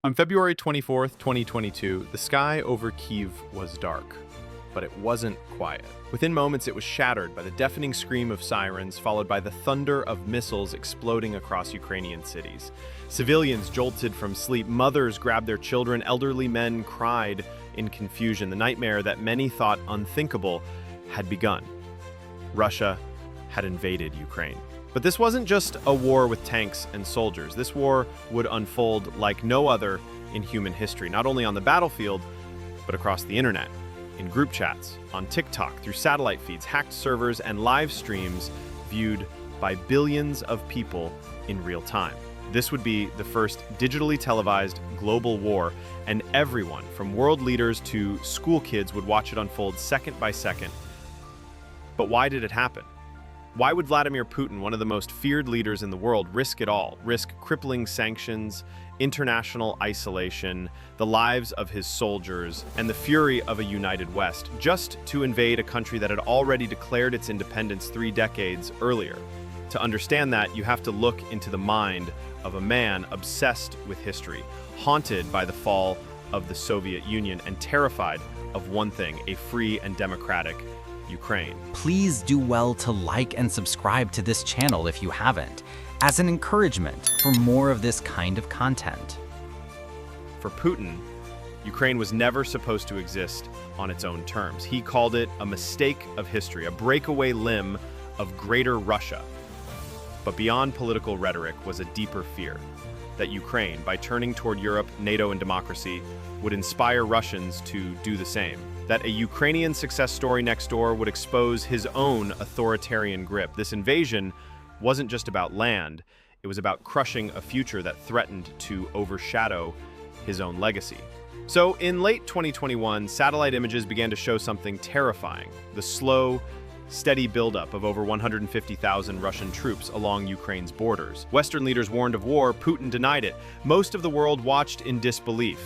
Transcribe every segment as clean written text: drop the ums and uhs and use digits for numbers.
On February 24th, 2022, the sky over Kyiv was dark, but it wasn't quiet. Within moments, it was shattered by the deafening scream of sirens, followed by the thunder of missiles exploding across Ukrainian cities. Civilians jolted from sleep, mothers grabbed their children, elderly men cried in confusion. The nightmare that many thought unthinkable had begun. Russia had invaded Ukraine. But this wasn't just a war with tanks and soldiers. This war would unfold like no other in human history, not only on the battlefield, but across the internet, in group chats, on TikTok, through satellite feeds, hacked servers, and live streams viewed by billions of people in real time. This would be the first digitally televised global war, and everyone, from world leaders to school kids, would watch it unfold second by second. But why did it happen? Why would Vladimir Putin, one of the most feared leaders in the world, risk it all? Risk crippling sanctions, international isolation, the lives of his soldiers, and the fury of a united West, just to invade a country that had already declared its independence 3 decades earlier? To understand that, you have to look into the mind of a man obsessed with history, haunted by the fall of the Soviet Union, and terrified of one thing: a free and democratic Ukraine. Please do well to like and subscribe to this channel if you haven't, as an encouragement for more of this kind of content. For Putin, Ukraine was never supposed to exist on its own terms. He called it a mistake of history, a breakaway limb of Greater Russia. But beyond political rhetoric was a deeper fear that Ukraine, by turning toward Europe, NATO, and democracy, would inspire Russians to do the same. That a Ukrainian success story next door would expose his own authoritarian grip. This invasion wasn't just about land, it was about crushing a future that threatened to overshadow his own legacy. So in late 2021, satellite images began to show something terrifying: the slow, steady buildup of over 150,000 Russian troops along Ukraine's borders. Western leaders warned of war, Putin denied it. Most of the world watched in disbelief,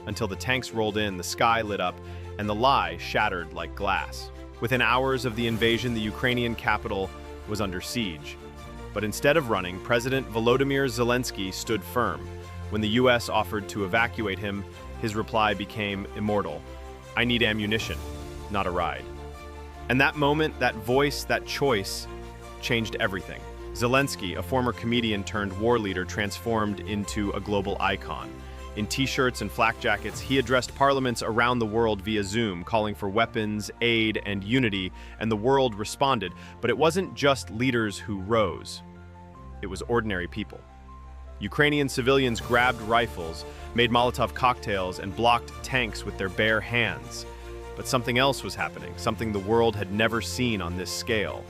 until the tanks rolled in, the sky lit up, and the lie shattered like glass. Within hours of the invasion, the Ukrainian capital was under siege. But instead of running, President Volodymyr Zelensky stood firm. When the US offered to evacuate him, his reply became immortal: "I need ammunition, not a ride." And that moment, that voice, that choice changed everything. Zelensky, a former comedian turned war leader, transformed into a global icon. In t-shirts and flak jackets, he addressed parliaments around the world via Zoom, calling for weapons, aid, and unity, and the world responded. But it wasn't just leaders who rose. It was ordinary people. Ukrainian civilians grabbed rifles, made Molotov cocktails, and blocked tanks with their bare hands. But something else was happening, something the world had never seen on this scale.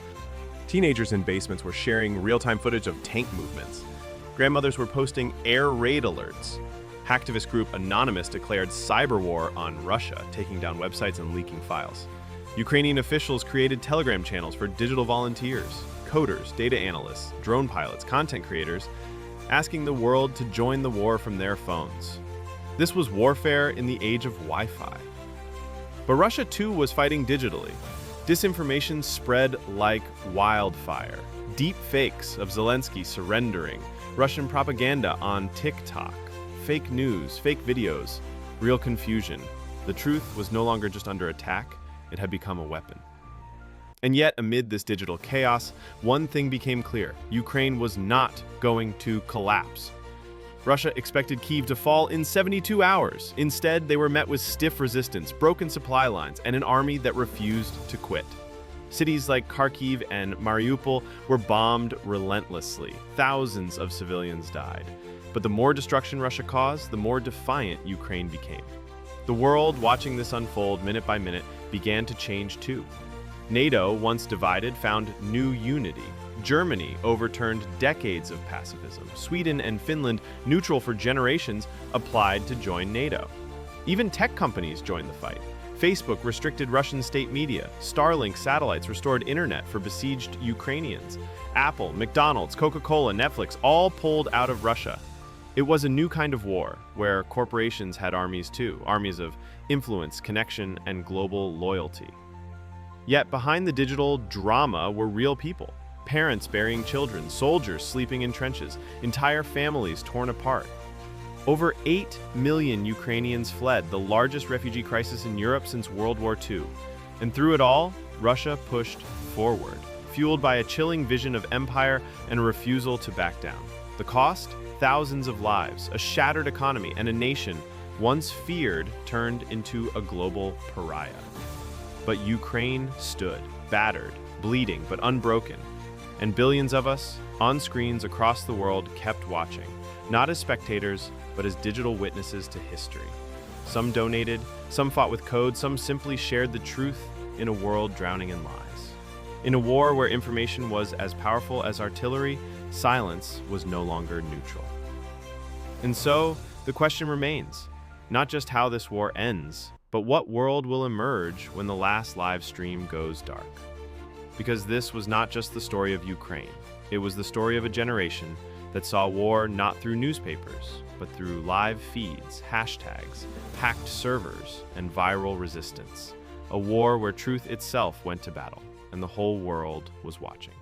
Teenagers in basements were sharing real-time footage of tank movements. Grandmothers were posting air raid alerts. Hacktivist group Anonymous declared cyber war on Russia, taking down websites and leaking files. Ukrainian officials created Telegram channels for digital volunteers, coders, data analysts, drone pilots, content creators, asking the world to join the war from their phones. This was warfare in the age of Wi-Fi. But Russia too was fighting digitally. Disinformation spread like wildfire. Deep fakes of Zelensky surrendering, Russian propaganda on TikTok, fake news, fake videos, real confusion. The truth was no longer just under attack, it had become a weapon. And yet, amid this digital chaos, one thing became clear: Ukraine was not going to collapse. Russia expected Kyiv to fall in 72 hours. Instead, they were met with stiff resistance, broken supply lines, and an army that refused to quit. Cities like Kharkiv and Mariupol were bombed relentlessly. Thousands of civilians died. But the more destruction Russia caused, the more defiant Ukraine became. The world, watching this unfold minute by minute, began to change too. NATO, once divided, found new unity. Germany overturned decades of pacifism. Sweden and Finland, neutral for generations, applied to join NATO. Even tech companies joined the fight. Facebook restricted Russian state media. Starlink satellites restored internet for besieged Ukrainians. Apple, McDonald's, Coca-Cola, Netflix all pulled out of Russia. It was a new kind of war, where corporations had armies too, armies of influence, connection, and global loyalty. Yet behind the digital drama were real people. Parents burying children, soldiers sleeping in trenches, entire families torn apart. Over 8 million Ukrainians fled, the largest refugee crisis in Europe since World War II. And through it all, Russia pushed forward, fueled by a chilling vision of empire and a refusal to back down. The cost? Thousands of lives, a shattered economy, and a nation once feared turned into a global pariah. But Ukraine stood, battered, bleeding, but unbroken. And billions of us, on screens across the world, kept watching, not as spectators, but as digital witnesses to history. Some donated, some fought with code, some simply shared the truth in a world drowning in lies. In a war where information was as powerful as artillery, silence was no longer neutral. And so, the question remains, not just how this war ends, but what world will emerge when the last live stream goes dark? Because this was not just the story of Ukraine. It was the story of a generation that saw war not through newspapers, but through live feeds, hashtags, hacked servers, and viral resistance. A war where truth itself went to battle, and the whole world was watching.